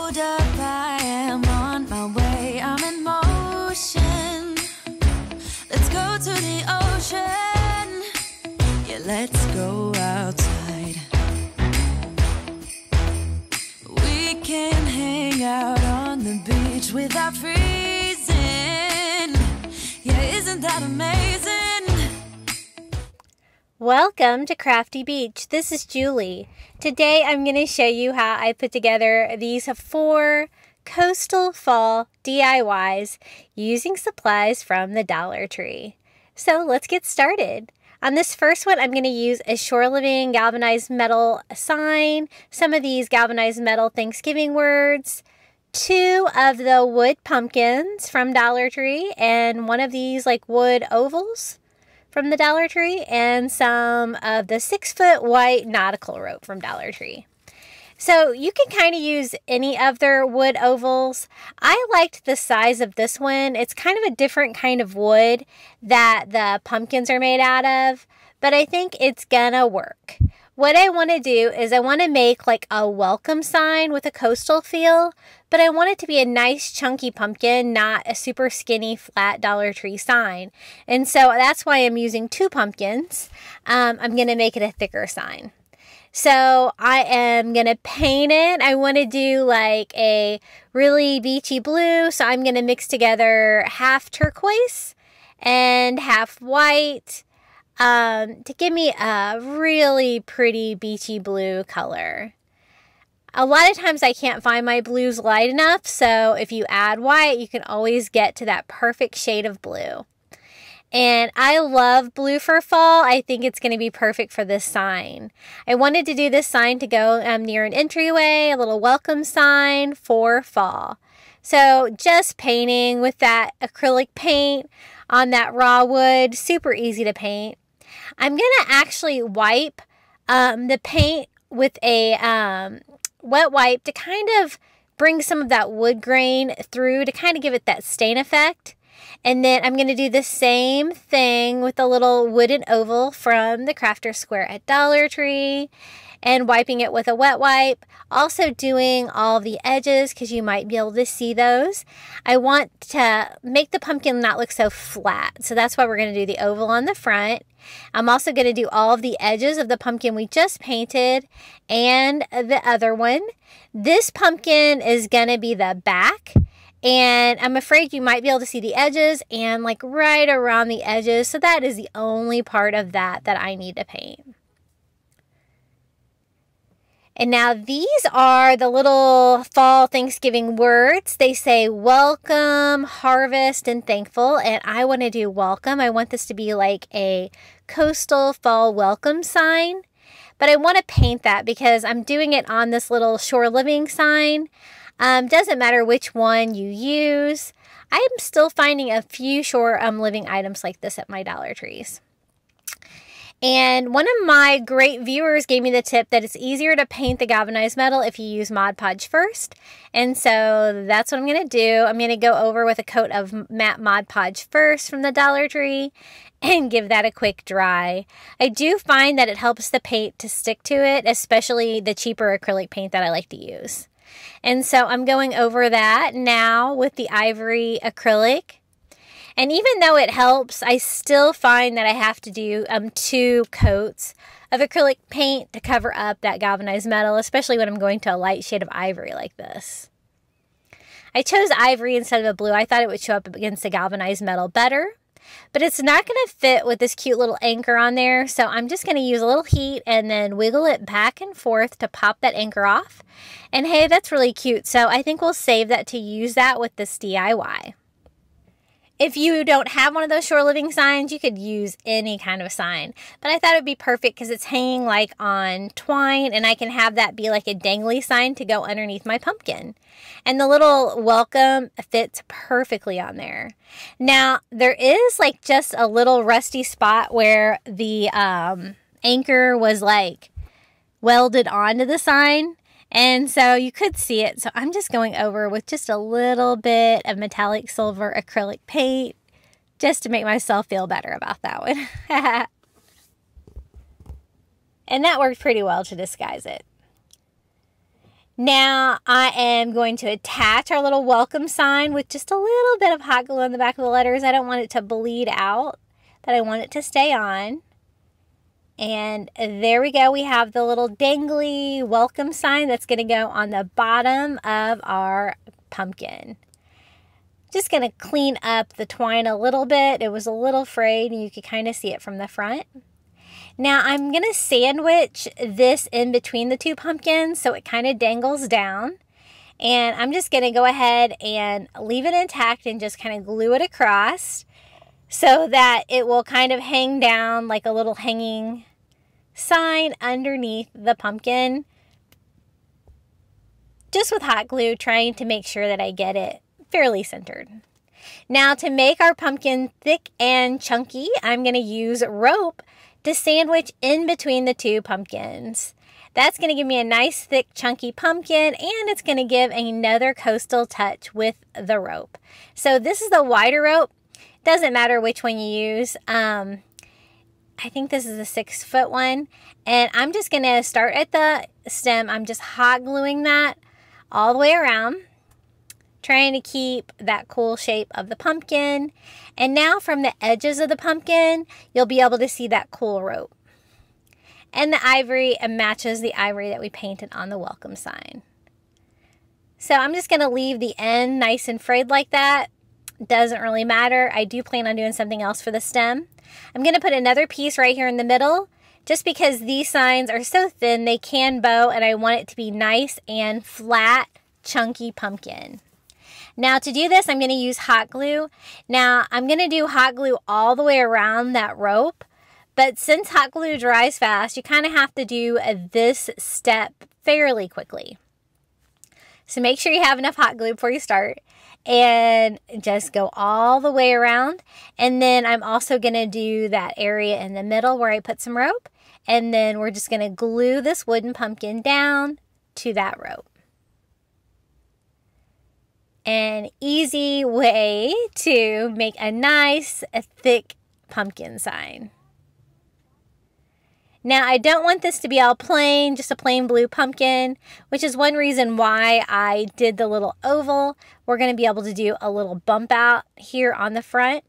Hold up, I am on my way, I'm in motion. Let's go to the ocean. Yeah, let's go outside. We can hang out on the beach without freezing. Yeah, isn't that amazing? Welcome to Crafty Beach. This is Julie. Today I'm going to show you how I put together these 4 coastal fall DIYs using supplies from the Dollar Tree. So let's get started. On this first one, I'm going to use a Shore Living galvanized metal sign, some of these galvanized metal Thanksgiving words, 2 of the wood pumpkins from Dollar Tree, and one of these like wood ovals from the Dollar Tree, and some of the 6-foot white nautical rope from Dollar Tree. So you can kind of use any of their wood ovals. I liked the size of this one. It's kind of a different kind of wood that the pumpkins are made out of, but I think it's gonna work. What I want to do is I want to make like a welcome sign with a coastal feel, but I want it to be a nice chunky pumpkin, not a super skinny flat Dollar Tree sign. And so that's why I'm using 2 pumpkins. I'm going to make it a thicker sign. So I am going to paint it. I want to do like a really beachy blue. So I'm going to mix together half turquoise and half white to give me a really pretty beachy blue color. A lot of times I can't find my blues light enough, so if you add white, you can always get to that perfect shade of blue. And I love blue for fall. I think it's going to be perfect for this sign. I wanted to do this sign to go near an entryway, a little welcome sign for fall. So just painting with that acrylic paint on that raw wood, super easy to paint. I'm going to actually wipe the paint with a wet wipe to kind of bring some of that wood grain through to kind of give it that stain effect. And then I'm going to do the same thing with the little wooden oval from the Crafter Square at Dollar Tree and wiping it with a wet wipe. Also doing all the edges because you might be able to see those. I want to make the pumpkin not look so flat. So that's why we're going to do the oval on the front. I'm also going to do all of the edges of the pumpkin we just painted and the other one. This pumpkin is going to be the back. And I'm afraid you might be able to see the edges and like right around the edges. So that is the only part of that I need to paint. And now these are the little fall Thanksgiving words. They say welcome, harvest, and thankful. And I want to do welcome. I want this to be like a coastal fall welcome sign. But I want to paint that because I'm doing it on this little Shore Living sign. Doesn't matter which one you use. I am still finding a few Shore Living items like this at my Dollar Trees. And one of my great viewers gave me the tip that it's easier to paint the galvanized metal if you use Mod Podge first. And so that's what I'm going to do. I'm going to go over with a coat of matte Mod Podge first from the Dollar Tree and give that a quick dry. I do find that it helps the paint to stick to it, especially the cheaper acrylic paint that I like to use. And so I'm going over that now with the ivory acrylic. And even though it helps, I still find that I have to do 2 coats of acrylic paint to cover up that galvanized metal, especially when I'm going to a light shade of ivory like this. I chose ivory instead of a blue. I thought it would show up against the galvanized metal better, but it's not going to fit with this cute little anchor on there. So I'm just going to use a little heat and then wiggle it back and forth to pop that anchor off. And hey, that's really cute. So I think we'll save that to use that with this DIY. If you don't have one of those Shore Living signs, you could use any kind of sign. But I thought it would be perfect because it's hanging like on twine and I can have that be like a dangly sign to go underneath my pumpkin. And the little welcome fits perfectly on there. Now, there is like just a little rusty spot where the anchor was like welded onto the sign. And so you could see it. So I'm just going over with just a little bit of metallic silver acrylic paint just to make myself feel better about that one. And that worked pretty well to disguise it. Now I am going to attach our little welcome sign with just a little bit of hot glue on the back of the letters. I don't want it to bleed out, but I want it to stay on. And there we go. We have the little dangly welcome sign that's going to go on the bottom of our pumpkin. Just going to clean up the twine a little bit. It was a little frayed and you could kind of see it from the front. Now I'm going to sandwich this in between the two pumpkins so it kind of dangles down. And I'm just going to go ahead and leave it intact and just kind of glue it across so that it will kind of hang down like a little hanging sign underneath the pumpkin. Just with hot glue, trying to make sure that I get it fairly centered. Now to make our pumpkin thick and chunky, I'm going to use rope to sandwich in between the two pumpkins. That's going to give me a nice thick chunky pumpkin, and it's going to give another coastal touch with the rope. So this is the wider rope. Doesn't matter which one you use. I think this is the 6-foot one, and I'm just going to start at the stem. I'm just hot gluing that all the way around, trying to keep that cool shape of the pumpkin. And now from the edges of the pumpkin, you'll be able to see that cool rope. And the ivory matches the ivory that we painted on the welcome sign. So I'm just going to leave the end nice and frayed like that. Doesn't really matter. I do plan on doing something else for the stem. I'm going to put another piece right here in the middle, just because these signs are so thin, they can bow, and I want it to be nice and flat, chunky pumpkin. Now to do this, I'm going to use hot glue. Now I'm going to do hot glue all the way around that rope, but since hot glue dries fast, you kind of have to do this step fairly quickly. So make sure you have enough hot glue before you start, and just go all the way around. And then I'm also going to do that area in the middle where I put some rope, and then we're just going to glue this wooden pumpkin down to that rope. An easy way to make a nice, thick pumpkin sign. Now, I don't want this to be all plain, just a plain blue pumpkin, which is one reason why I did the little oval. We're going to be able to do a little bump out here on the front.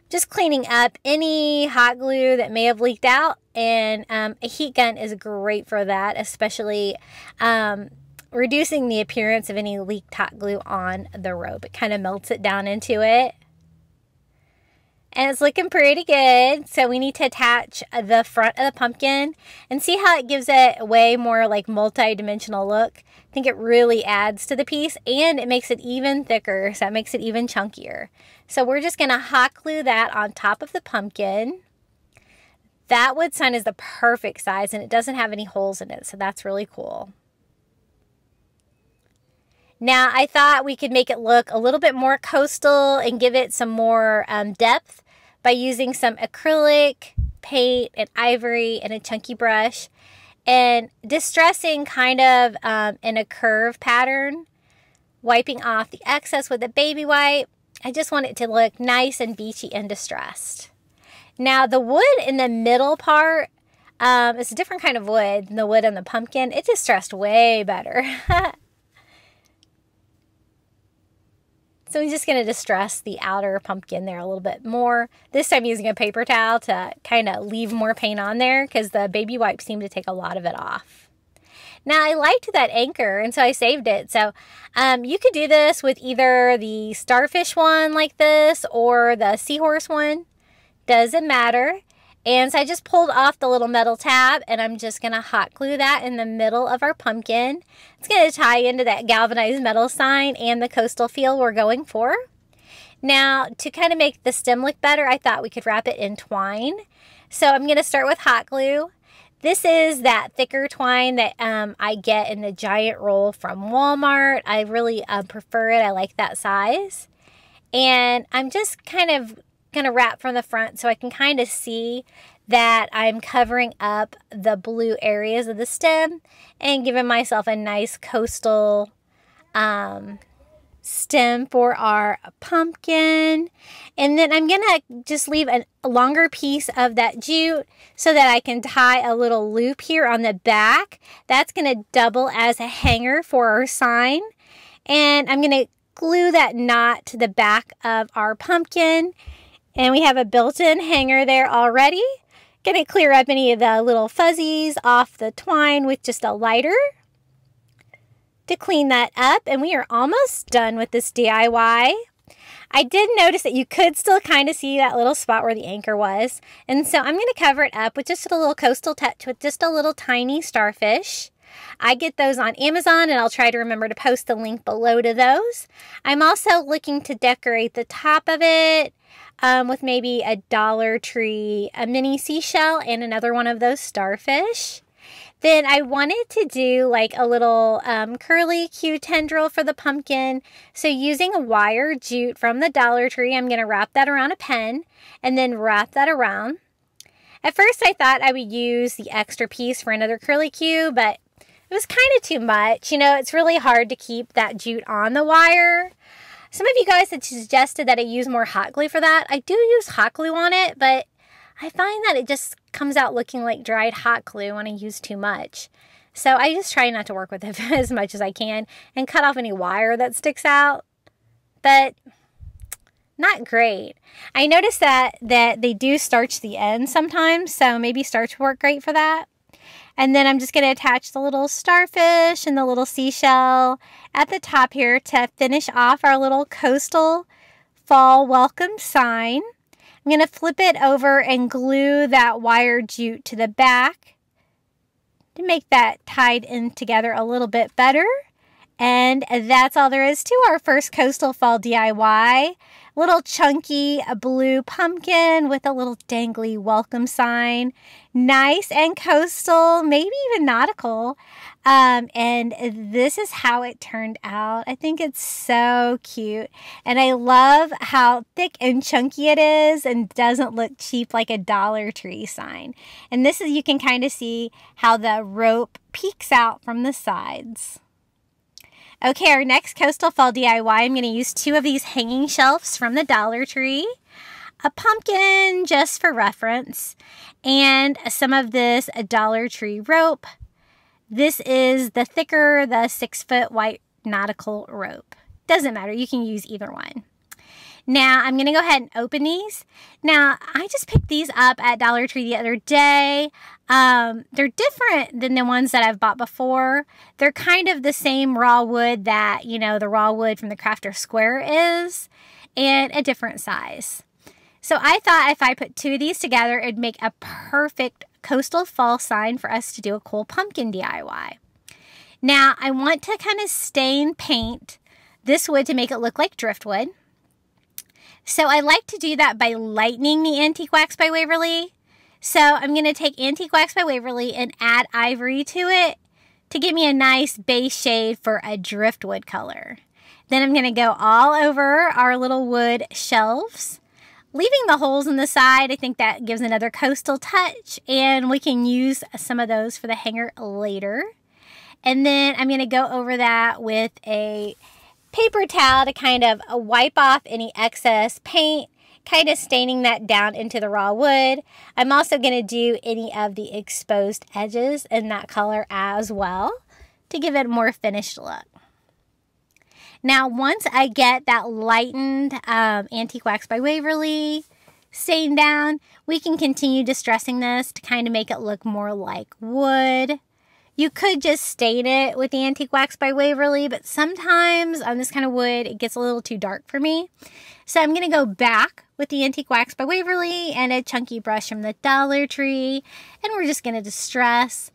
Just cleaning up any hot glue that may have leaked out, and a heat gun is great for that, especially reducing the appearance of any leaked hot glue on the rope. It kind of melts it down into it. And it's looking pretty good. So we need to attach the front of the pumpkin and see how it gives it a way more like multi-dimensional look. I think it really adds to the piece, and it makes it even thicker, so it makes it even chunkier. So we're just going to hot glue that on top of the pumpkin. That wood sign is the perfect size, and it doesn't have any holes in it, so that's really cool. Now, I thought we could make it look a little bit more coastal and give it some more depth by using some acrylic paint and ivory and a chunky brush, and distressing kind of in a curve pattern, wiping off the excess with a baby wipe. I just want it to look nice and beachy and distressed. Now, the wood in the middle part is a different kind of wood than the wood on the pumpkin. It distressed way better. So I'm just going to distress the outer pumpkin there a little bit more. This time using a paper towel to kind of leave more paint on there, because the baby wipes seem to take a lot of it off. Now, I liked that anchor, and so I saved it. So you could do this with either the starfish one like this or the seahorse one. Doesn't matter. And so I just pulled off the little metal tab, and I'm just going to hot glue that in the middle of our pumpkin. It's going to tie into that galvanized metal sign and the coastal feel we're going for. Now, to kind of make the stem look better, I thought we could wrap it in twine. So I'm going to start with hot glue. This is that thicker twine that I get in the giant roll from Walmart. I really prefer it. I like that size. And I'm just kind of going to wrap from the front so I can kind of see that I'm covering up the blue areas of the stem and giving myself a nice coastal stem for our pumpkin. And then I'm gonna just leave a longer piece of that jute so that I can tie a little loop here on the back. That's gonna double as a hanger for our sign. And I'm gonna glue that knot to the back of our pumpkin. And we have a built-in hanger there already. Gonna clear up any of the little fuzzies off the twine with just a lighter to clean that up. And we are almost done with this DIY. I did notice that you could still kind of see that little spot where the anchor was. And so I'm going to cover it up with just a little coastal touch with just a little tiny starfish. I get those on Amazon, and I'll try to remember to post the link below to those. I'm also looking to decorate the top of it with maybe a Dollar Tree, a mini seashell, and another one of those starfish. Then I wanted to do like a little curly Q tendril for the pumpkin. So using a wire jute from the Dollar Tree, I'm going to wrap that around a pen and then wrap that around. At first I thought I would use the extra piece for another curly Q, but it was kind of too much. You know, it's really hard to keep that jute on the wire. Some of you guys had suggested that I use more hot glue for that. I do use hot glue on it, but I find that it just comes out looking like dried hot glue when I use too much. So I just try not to work with it as much as I can and cut off any wire that sticks out. But not great. I noticed that they do starch the end sometimes, so maybe starch would work great for that. And then I'm just going to attach the little starfish and the little seashell at the top here to finish off our little coastal fall welcome sign. I'm going to flip it over and glue that wire jute to the back to make that tied in together a little bit better. And that's all there is to our first coastal fall DIY. Little chunky blue pumpkin with a little dangly welcome sign. Nice and coastal, maybe even nautical. And this is how it turned out. I think it's so cute. And I love how thick and chunky it is and doesn't look cheap like a Dollar Tree sign. And this is, you can kind of see how the rope peeks out from the sides. Okay, our next coastal fall DIY, I'm going to use 2 of these hanging shelves from the Dollar Tree, a pumpkin just for reference, and some of this Dollar Tree rope. This is the thicker, the 6-foot white nautical rope. Doesn't matter, you can use either one. Now, I'm going to go ahead and open these. Now, I just picked these up at Dollar Tree the other day. They're different than the ones that I've bought before. They're kind of the same raw wood that, you know, the raw wood from the Crafter Square is, and a different size. So I thought if I put 2 of these together, it'd make a perfect coastal fall sign for us to do a cool pumpkin DIY. Now, I want to kind of stain paint this wood to make it look like driftwood. So I like to do that by lightening the Antique Wax by Waverly. So I'm going to take Antique Wax by Waverly and add ivory to it to give me a nice base shade for a driftwood color. Then I'm going to go all over our little wood shelves, leaving the holes in the side. I think that gives another coastal touch, and we can use some of those for the hanger later. And then I'm going to go over that with a paper towel to kind of wipe off any excess paint, kind of staining that down into the raw wood. I'm also going to do any of the exposed edges in that color as well to give it a more finished look. Now, once I get that lightened Antique Wax by Waverly stained down, we can continue distressing this to kind of make it look more like wood. You could just stain it with the Antique Wax by Waverly, but sometimes on this kind of wood, it gets a little too dark for me. So I'm going to go back with the Antique Wax by Waverly and a chunky brush from the Dollar Tree, and we're just going to distress,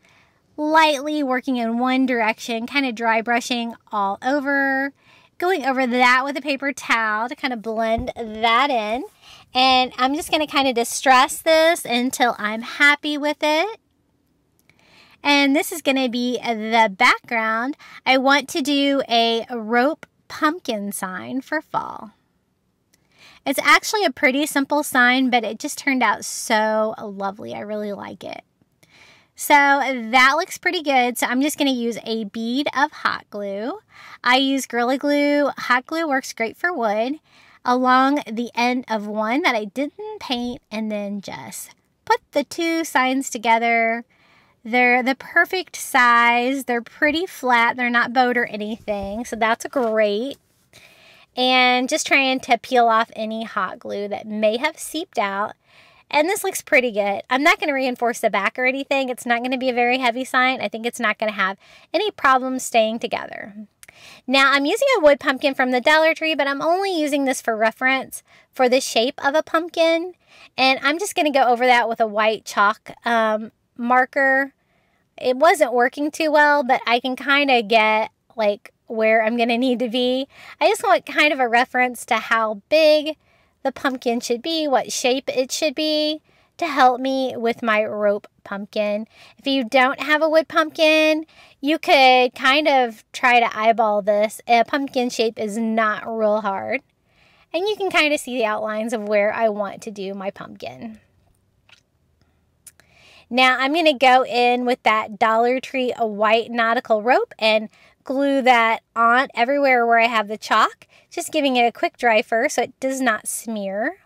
lightly working in one direction, kind of dry brushing all over, going over that with a paper towel to kind of blend that in. And I'm just going to kind of distress this until I'm happy with it. And this is going to be the background. I want to do a rope pumpkin sign for fall. It's actually a pretty simple sign, but it just turned out so lovely. I really like it. So that looks pretty good. So I'm just going to use a bead of hot glue. I use Gorilla Glue. Hot glue works great for wood. Along the end of one that I didn't paint, and then just put the two signs together. They're the perfect size. They're pretty flat. They're not bowed or anything. So that's great. And just trying to peel off any hot glue that may have seeped out. And this looks pretty good. I'm not going to reinforce the back or anything. It's not going to be a very heavy sign. I think it's not going to have any problems staying together. Now I'm using a wood pumpkin from the Dollar Tree, but I'm only using this for reference for the shape of a pumpkin. And I'm just going to go over that with a white chalk marker. It wasn't working too well, but I can kind of get like where I'm going to need to be. I just want kind of a reference to how big the pumpkin should be, what shape it should be, to help me with my rope pumpkin. If you don't have a wood pumpkin, you could kind of try to eyeball this. A pumpkin shape is not real hard. And you can kind of see the outlines of where I want to do my pumpkin. Now I'm going to go in with that Dollar Tree white nautical rope and glue that on everywhere where I have the chalk. Just giving it a quick dry first so it does not smear.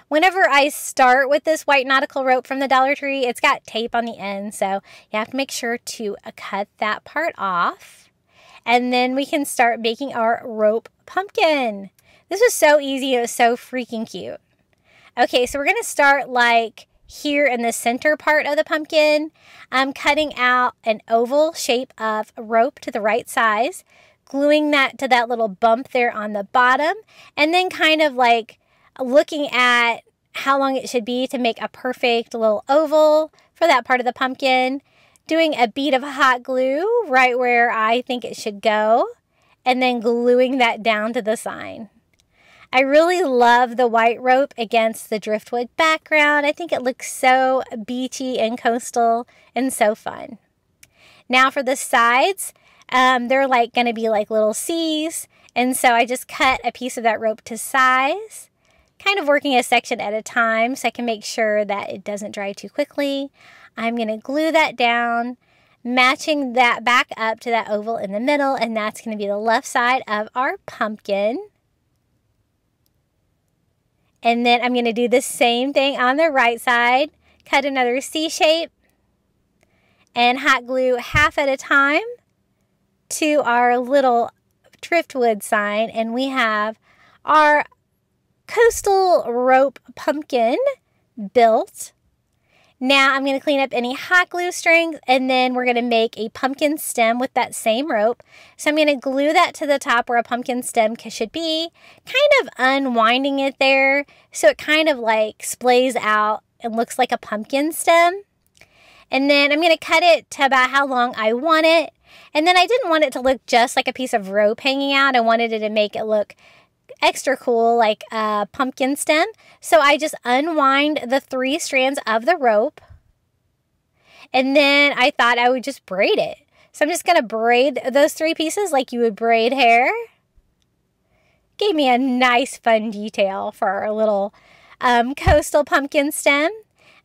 Whenever I start with this white nautical rope from the Dollar Tree, it's got tape on the end, so you have to make sure to cut that part off. And then we can start making our rope pumpkin. This was so easy. It was so freaking cute. Okay, so we're going to start like here in the center part of the pumpkin. I'm cutting out an oval shape of rope to the right size, gluing that to that little bump there on the bottom, and then kind of like looking at how long it should be to make a perfect little oval for that part of the pumpkin, doing a bead of hot glue right where I think it should go, and then gluing that down to the sign. I really love the white rope against the driftwood background. I think it looks so beachy and coastal and so fun. Now for the sides, they're like going to be like little C's, and so I just cut a piece of that rope to size, kind of working a section at a time so I can make sure that it doesn't dry too quickly. I'm going to glue that down, matching that back up to that oval in the middle, and that's going to be the left side of our pumpkin. And then I'm going to do the same thing on the right side, cut another C shape, and hot glue half at a time to our little driftwood sign, and we have our coastal rope pumpkin built. Now I'm going to clean up any hot glue strings, and then we're going to make a pumpkin stem with that same rope. So I'm going to glue that to the top where a pumpkin stem should be, kind of unwinding it there so it kind of like splays out and looks like a pumpkin stem. And then I'm going to cut it to about how long I want it. And then I didn't want it to look just like a piece of rope hanging out. I wanted it to make it look extra cool, like a pumpkin stem. So I just unwind the 3 strands of the rope. And then I thought I would just braid it. So I'm just going to braid those 3 pieces like you would braid hair. Gave me a nice fun detail for our little coastal pumpkin stem.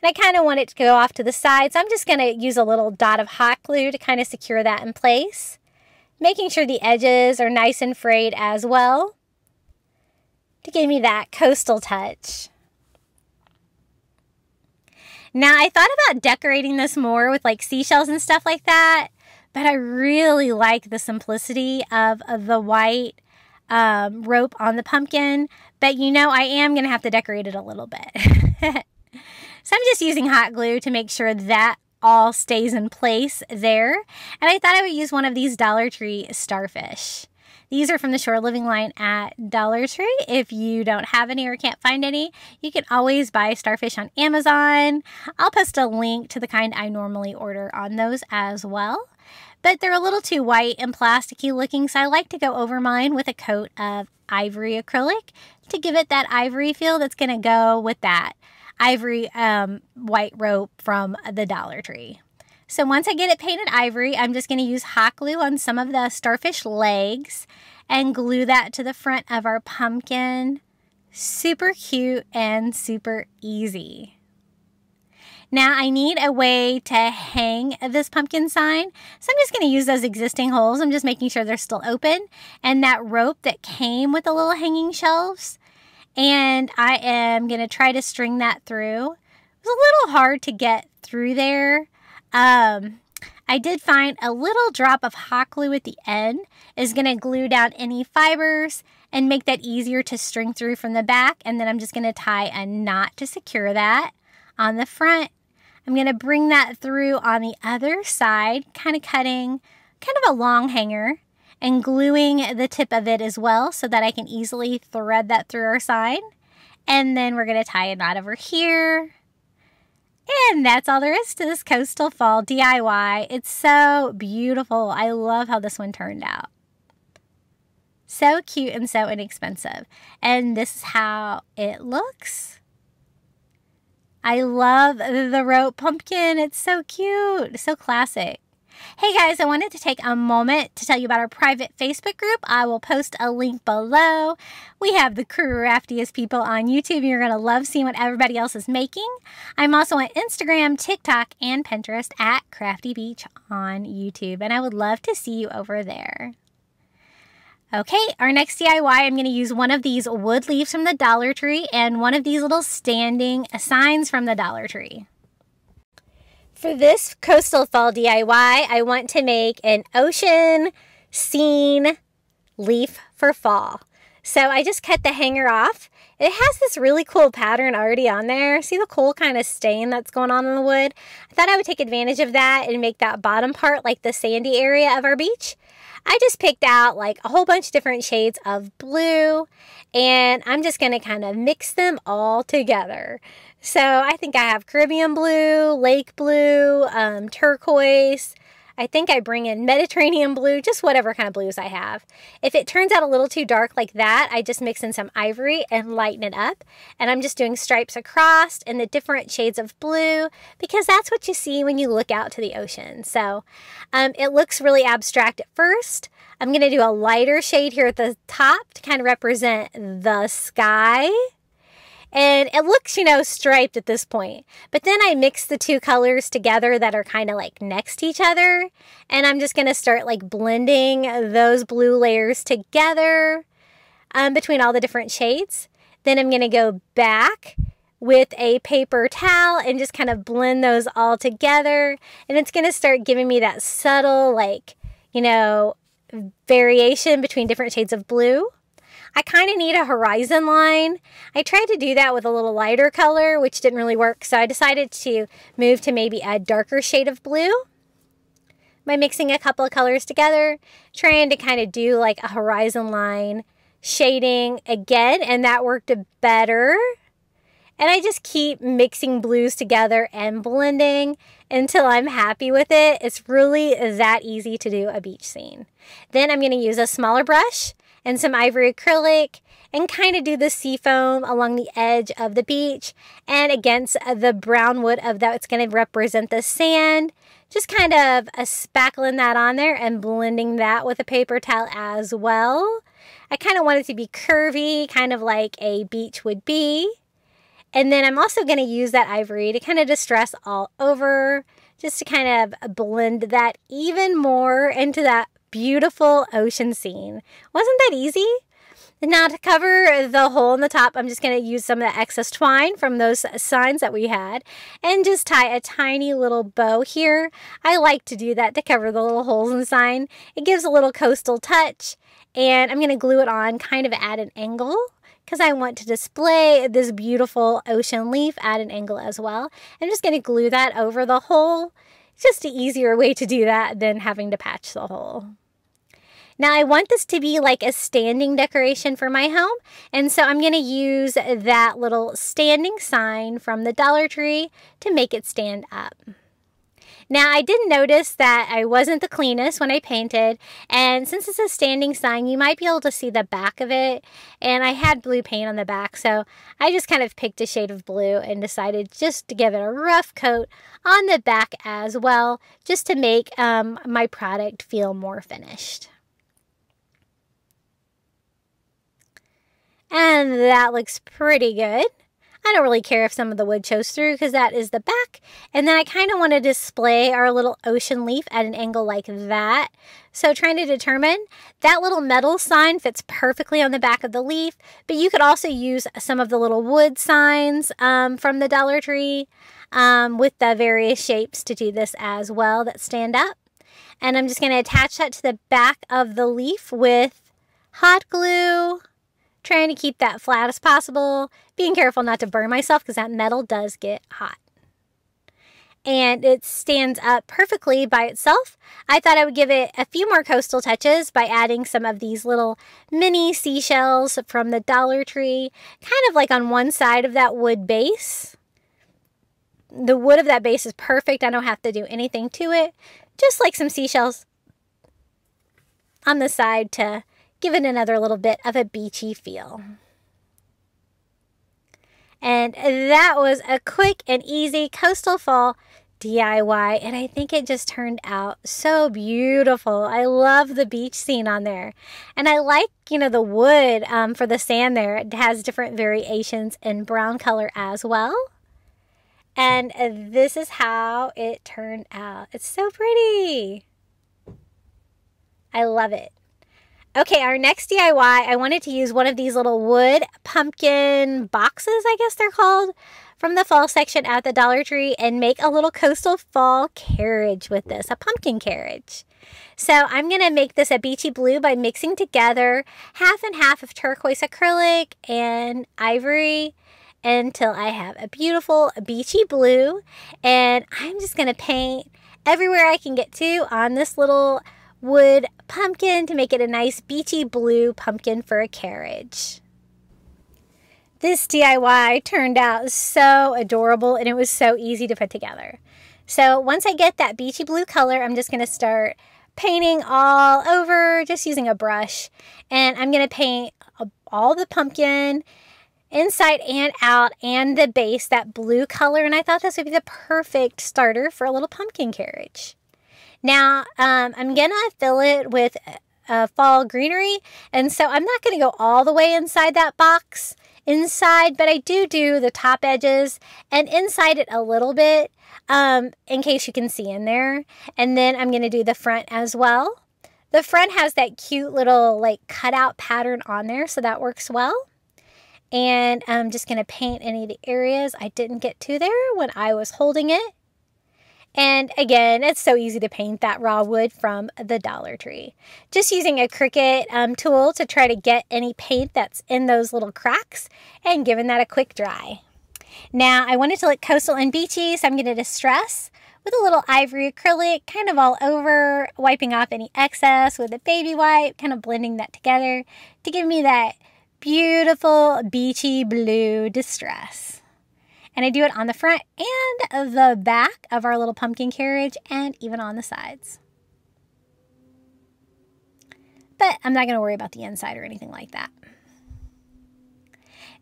And I kind of want it to go off to the side, so I'm just going to use a little dot of hot glue to kind of secure that in place. Making sure the edges are nice and frayed as well to give me that coastal touch. Now, I thought about decorating this more with like seashells and stuff like that, but I really like the simplicity of the white rope on the pumpkin. But you know, I am going to have to decorate it a little bit. So I'm just using hot glue to make sure that all stays in place there. And I thought I would use one of these Dollar Tree starfish. These are from the Shore Living line at Dollar Tree. If you don't have any or can't find any, you can always buy starfish on Amazon. I'll post a link to the kind I normally order on those as well. But they're a little too white and plasticky looking, so I like to go over mine with a coat of ivory acrylic to give it that ivory feel that's going to go with that ivory white rope from the Dollar Tree. So once I get it painted ivory, I'm just going to use hot glue on some of the starfish legs and glue that to the front of our pumpkin. Super cute and super easy. Now I need a way to hang this pumpkin sign, so I'm just going to use those existing holes. I'm just making sure they're still open, and that rope that came with the little hanging shelves, and I am going to try to string that through. It was a little hard to get through there. I did find a little drop of hot glue at the end is going to glue down any fibers and make that easier to string through from the back. And then I'm just going to tie a knot to secure that on the front. I'm going to bring that through on the other side, kind of cutting kind of a long hanger and gluing the tip of it as well so that I can easily thread that through our sign. And then we're going to tie a knot over here. And that's all there is to this Coastal Fall DIY. It's so beautiful. I love how this one turned out. So cute and so inexpensive. And this is how it looks. I love the rope pumpkin. It's so cute. So classic. Hey guys, I wanted to take a moment to tell you about our private Facebook group. I will post a link below. We have the craftiest people on YouTube. You're going to love seeing what everybody else is making. I'm also on Instagram, TikTok, and Pinterest at Crafty Beach on YouTube. And I would love to see you over there. Okay, our next DIY, I'm going to use one of these wood leaves from the Dollar Tree and one of these little standing signs from the Dollar Tree. For this Coastal Fall DIY, I want to make an ocean scene leaf for fall. So I just cut the hanger off. It has this really cool pattern already on there. See the cool kind of stain that's going on in the wood? I thought I would take advantage of that and make that bottom part like the sandy area of our beach. I just picked out like a whole bunch of different shades of blue, and I'm just going to kind of mix them all together. So I think I have Caribbean blue, lake blue, turquoise. I think I bring in Mediterranean blue, just whatever kind of blues I have. If it turns out a little too dark like that, I just mix in some ivory and lighten it up. And I'm just doing stripes across in the different shades of blue because that's what you see when you look out to the ocean. So it looks really abstract at first. I'm going to do a lighter shade here at the top to kind of represent the sky. And it looks, you know, striped at this point. But then I mix the two colors together that are kind of like next to each other. And I'm just going to start like blending those blue layers together between all the different shades. Then I'm going to go back with a paper towel and just kind of blend those all together. And it's going to start giving me that subtle, like, you know, variation between different shades of blue. I kind of need a horizon line. I tried to do that with a little lighter color, which didn't really work. So I decided to move to maybe a darker shade of blue by mixing a couple of colors together, trying to kind of do like a horizon line shading again, and that worked better. And I just keep mixing blues together and blending until I'm happy with it. It's really that easy to do a beach scene. Then I'm going to use a smaller brush and some ivory acrylic and kind of do the sea foam along the edge of the beach and against the brown wood of that. It's going to represent the sand. Just kind of spackling that on there and blending that with a paper towel as well. I kind of want it to be curvy, kind of like a beach would be. And then I'm also going to use that ivory to kind of distress all over, just to kind of blend that even more into that beautiful ocean scene. Wasn't that easy? Now to cover the hole in the top, I'm just going to use some of the excess twine from those signs that we had and just tie a tiny little bow here. I like to do that to cover the little holes in the sign. It gives a little coastal touch, and I'm going to glue it on kind of at an angle because I want to display this beautiful ocean leaf at an angle as well. I'm just going to glue that over the hole. It's just an easier way to do that than having to patch the hole. Now I want this to be like a standing decoration for my home, and so I'm going to use that little standing sign from the Dollar Tree to make it stand up. Now I did notice that I wasn't the cleanest when I painted, and since it's a standing sign, you might be able to see the back of it, and I had blue paint on the back, so I just kind of picked a shade of blue and decided just to give it a rough coat on the back as well, just to make my product feel more finished. And that looks pretty good. I don't really care if some of the wood shows through because that is the back. And then I kind of want to display our little ocean leaf at an angle like that. So trying to determine, that little metal sign fits perfectly on the back of the leaf, but you could also use some of the little wood signs from the Dollar Tree with the various shapes to do this as well that stand up. And I'm just going to attach that to the back of the leaf with hot glue. Trying to keep that flat as possible. Being careful not to burn myself because that metal does get hot. And it stands up perfectly by itself. I thought I would give it a few more coastal touches by adding some of these little mini seashells from the Dollar Tree. Kind of like on one side of that wood base. The wood of that base is perfect. I don't have to do anything to it. Just like some seashells on the side to give it another little bit of a beachy feel. And that was a quick and easy coastal fall DIY, and I think it just turned out so beautiful. I love the beach scene on there. And I like, the wood for the sand there. It has different variations in brown color as well. And this is how it turned out. It's so pretty. I love it. Okay, our next DIY, I wanted to use one of these little wood pumpkin boxes, I guess they're called, from the fall section at the Dollar Tree and make a little coastal fall carriage with this, a pumpkin carriage. So I'm going to make this a beachy blue by mixing together half and half of turquoise acrylic and ivory until I have a beautiful beachy blue. And I'm just going to paint everywhere I can get to on this little wood pumpkin to make it a nice beachy blue pumpkin for a carriage. This DIY turned out so adorable and it was so easy to put together. So once I get that beachy blue color, I'm just going to start painting all over, just using a brush. And I'm going to paint all the pumpkin inside and out and the base that blue color. And I thought this would be the perfect starter for a little pumpkin carriage. Now, I'm going to fill it with fall greenery, and so I'm not going to go all the way inside that box inside, but I do the top edges and inside it a little bit in case you can see in there. And then I'm going to do the front as well. The front has that cute little cutout pattern on there, so that works well. And I'm just going to paint any of the areas I didn't get to there when I was holding it. And again, it's so easy to paint that raw wood from the Dollar Tree. Just using a Cricut tool to try to get any paint that's in those little cracks and giving that a quick dry. Now, I want it to look coastal and beachy, so I'm going to distress with a little ivory acrylic kind of all over, wiping off any excess with a baby wipe, kind of blending that together to give me that beautiful beachy blue distress. And I do it on the front and the back of our little pumpkin carriage and even on the sides. But I'm not going to worry about the inside or anything like that.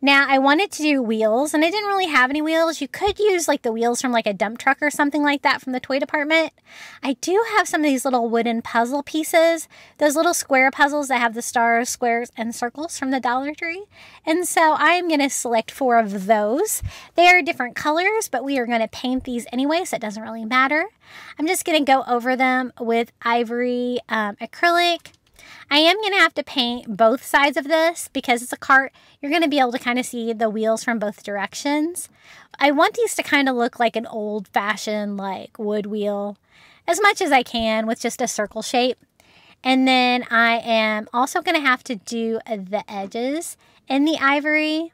Now, I wanted to do wheels, and I didn't really have any wheels. You could use the wheels from a dump truck or something like that from the toy department. I do have some of these little wooden puzzle pieces, those little square puzzles that have the stars, squares, and circles from the Dollar Tree. And so I'm going to select 4 of those. They are different colors, but we are going to paint these anyway, so it doesn't really matter. I'm just going to go over them with ivory acrylic. I am going to have to paint both sides of this because it's a cart. You're going to be able to kind of see the wheels from both directions. I want these to kind of look like an old-fashioned wood wheel as much as I can with just a circle shape. And then I am also going to have to do the edges in the ivory.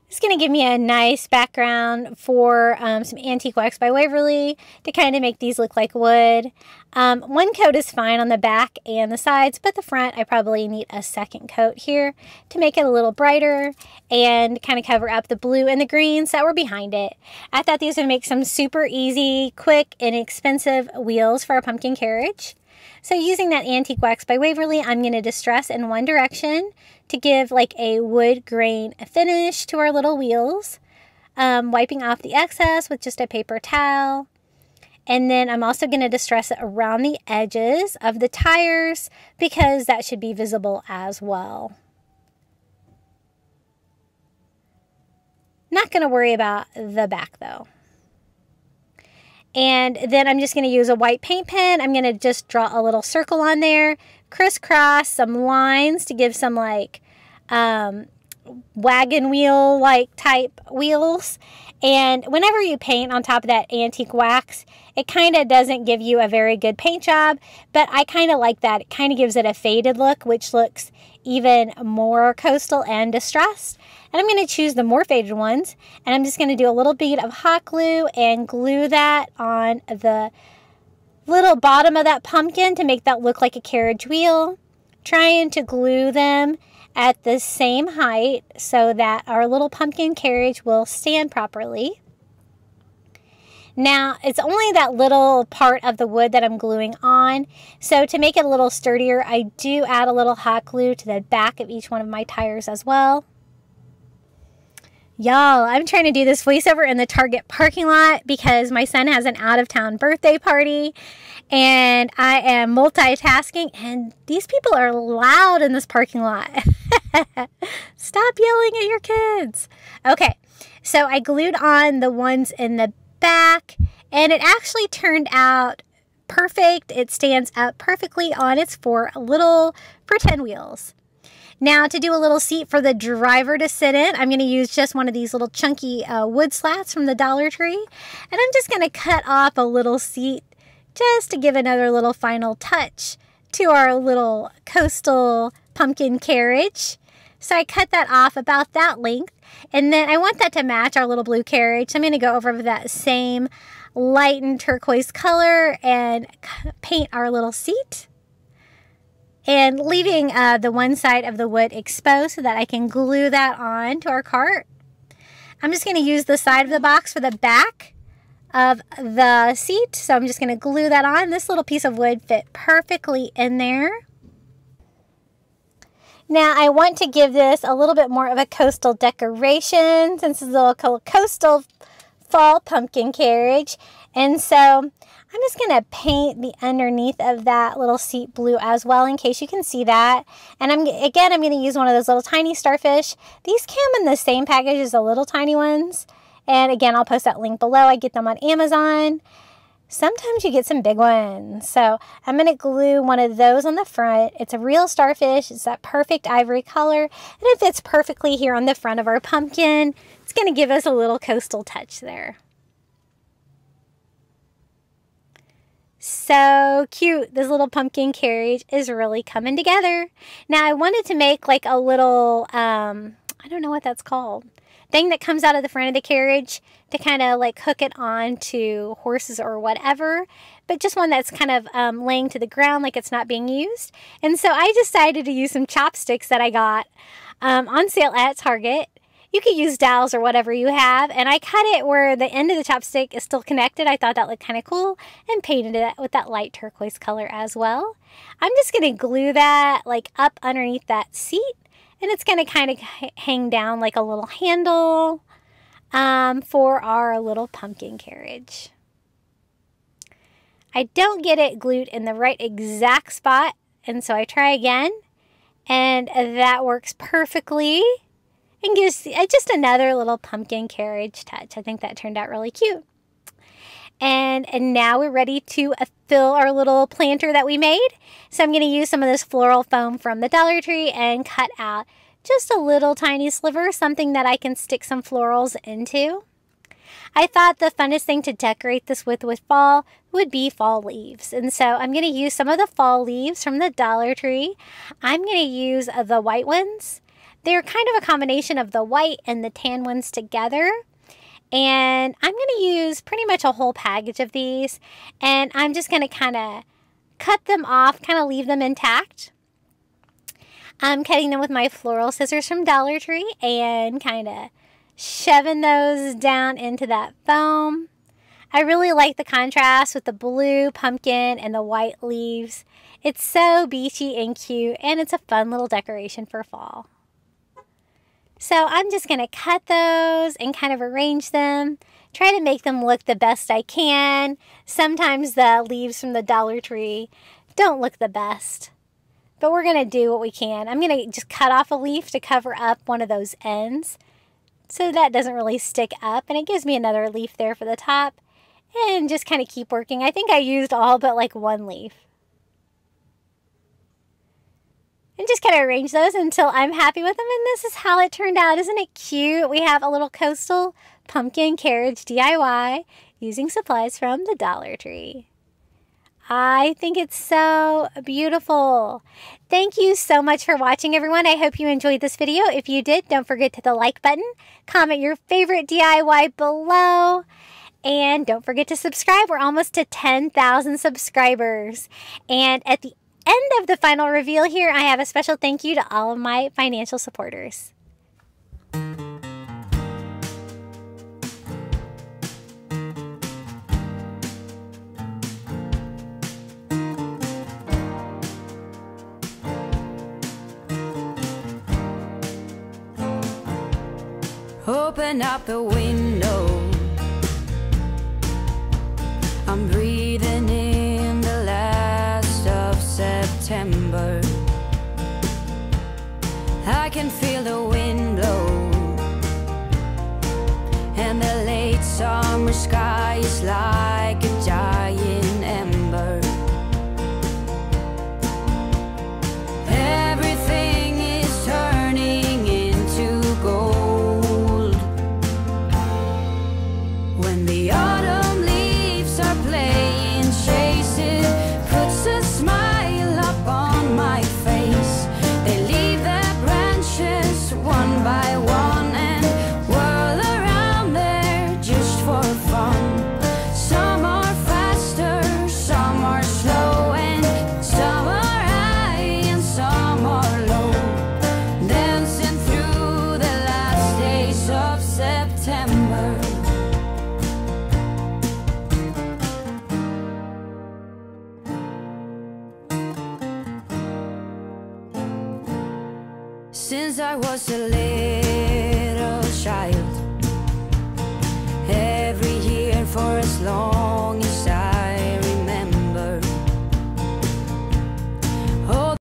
It's going to give me a nice background for some antique wax by Waverly to kind of make these look like wood. One coat is fine on the back and the sides, but the front I probably need a second coat here to make it a little brighter and kind of cover up the blue and the greens that were behind it. I thought these would make some super easy, quick, inexpensive wheels for a pumpkin carriage. So using that antique wax by Waverly, I'm going to distress in one direction to give a wood grain finish to our little wheels. Wiping off the excess with just a paper towel. And then I'm also going to distress it around the edges of the tires because that should be visible as well. Not going to worry about the back though. And then I'm just going to use a white paint pen. I'm going to just draw a little circle on there, crisscross some lines to give some like wagon wheel like type wheels. And whenever you paint on top of that antique wax, it kind of doesn't give you a very good paint job, but I kind of like that. It kind of gives it a faded look, which looks even more coastal and distressed. And I'm going to choose the more faded ones, and I'm just going to do a little bead of hot glue and glue that on the little bottom of that pumpkin to make that look like a carriage wheel, trying to glue them at the same height so that our little pumpkin carriage will stand properly. Now, it's only that little part of the wood that I'm gluing on, so to make it a little sturdier, I do add a little hot glue to the back of each one of my tires as well. Y'all, I'm trying to do this voiceover in the Target parking lot because my son has an out-of-town birthday party, and I am multitasking, and these people are loud in this parking lot. Stop yelling at your kids. Okay, so I glued on the ones in the back, and it actually turned out perfect. It stands up perfectly on its 4 little pretend wheels. Now, to do a little seat for the driver to sit in, I'm going to use just one of these little chunky wood slats from the Dollar Tree, and I'm just going to cut off a little seat just to give another little final touch to our little coastal pumpkin carriage. So I cut that off about that length, and then I want that to match our little blue carriage. So I'm going to go over with that same light and turquoise color and paint our little seat, and leaving the one side of the wood exposed so that I can glue that on to our cart. I'm just going to use the side of the box for the back of the seat, so I'm just going to glue that on. This little piece of wood fit perfectly in there. Now, I want to give this a little bit more of a coastal decoration since it's a little coastal fall pumpkin carriage. And so I'm just going to paint the underneath of that little seat blue as well in case you can see that. And I'm going to use one of those little tiny starfish. These come in the same package as the little tiny ones. And again, I'll post that link below. I get them on Amazon. Sometimes you get some big ones. So I'm going to glue one of those on the front. It's a real starfish. It's that perfect ivory color. And it fits perfectly here on the front of our pumpkin. It's going to give us a little coastal touch there. So cute. This little pumpkin carriage is really coming together. Now I wanted to make like a little, I don't know what that's called, thing that comes out of the front of the carriage to kind of like hook it on to horses or whatever, but just one that's kind of laying to the ground like it's not being used. And so I decided to use some chopsticks that I got on sale at Target. You could use dowels or whatever you have, and I cut it where the end of the chopstick is still connected. I thought that looked kind of cool, and painted it with that light turquoise color as well. I'm just going to glue that like up underneath that seat, and it's going to kind of hang down like a little handle for our little pumpkin carriage. I don't get it glued in the right exact spot, and so I try again, and that works perfectly. And gives just another little pumpkin carriage touch. I think that turned out really cute. And now we're ready to fill our little planter that we made. So I'm going to use some of this floral foam from the Dollar Tree and cut out just a little tiny sliver, something that I can stick some florals into. I thought the funnest thing to decorate this with fall would be fall leaves. And so I'm going to use some of the fall leaves from the Dollar Tree. I'm going to use the white ones. They're kind of a combination of the white and the tan ones together. And I'm going to use pretty much a whole package of these. And I'm just going to kind of cut them off, kind of leave them intact. I'm cutting them with my floral scissors from Dollar Tree and kind of shoving those down into that foam. I really like the contrast with the blue pumpkin and the white leaves. It's so beachy and cute, and it's a fun little decoration for fall. So I'm just going to cut those and kind of arrange them, try to make them look the best I can. Sometimes the leaves from the Dollar Tree don't look the best, but we're going to do what we can. I'm going to just cut off a leaf to cover up one of those ends so that doesn't really stick up, and it gives me another leaf there for the top, and just kind of keep working. I think I used all but like one leaf. And just kind of arrange those until I'm happy with them, and this is how it turned out. Isn't it cute? We have a little coastal pumpkin carriage DIY using supplies from the Dollar Tree. I think it's so beautiful. Thank you so much for watching, everyone. I hope you enjoyed this video. If you did, don't forget to hit the like button, comment your favorite DIY below, and don't forget to subscribe. We're almost to 10,000 subscribers. And at the end of the final reveal here, I have a special thank you to all of my financial supporters. Open up the window, I'm breathing in the last of September. I can feel the wind blow, and the late summer sky is like a giant ember. Everything is turning into gold when the autumn leaves are playing chase. It puts a smile up on my face. They leave their branches one by one and whirl around there just for fun. Some are faster, some are slow, and some are high and some are low, dancing through the last days of September. Since I was a little child,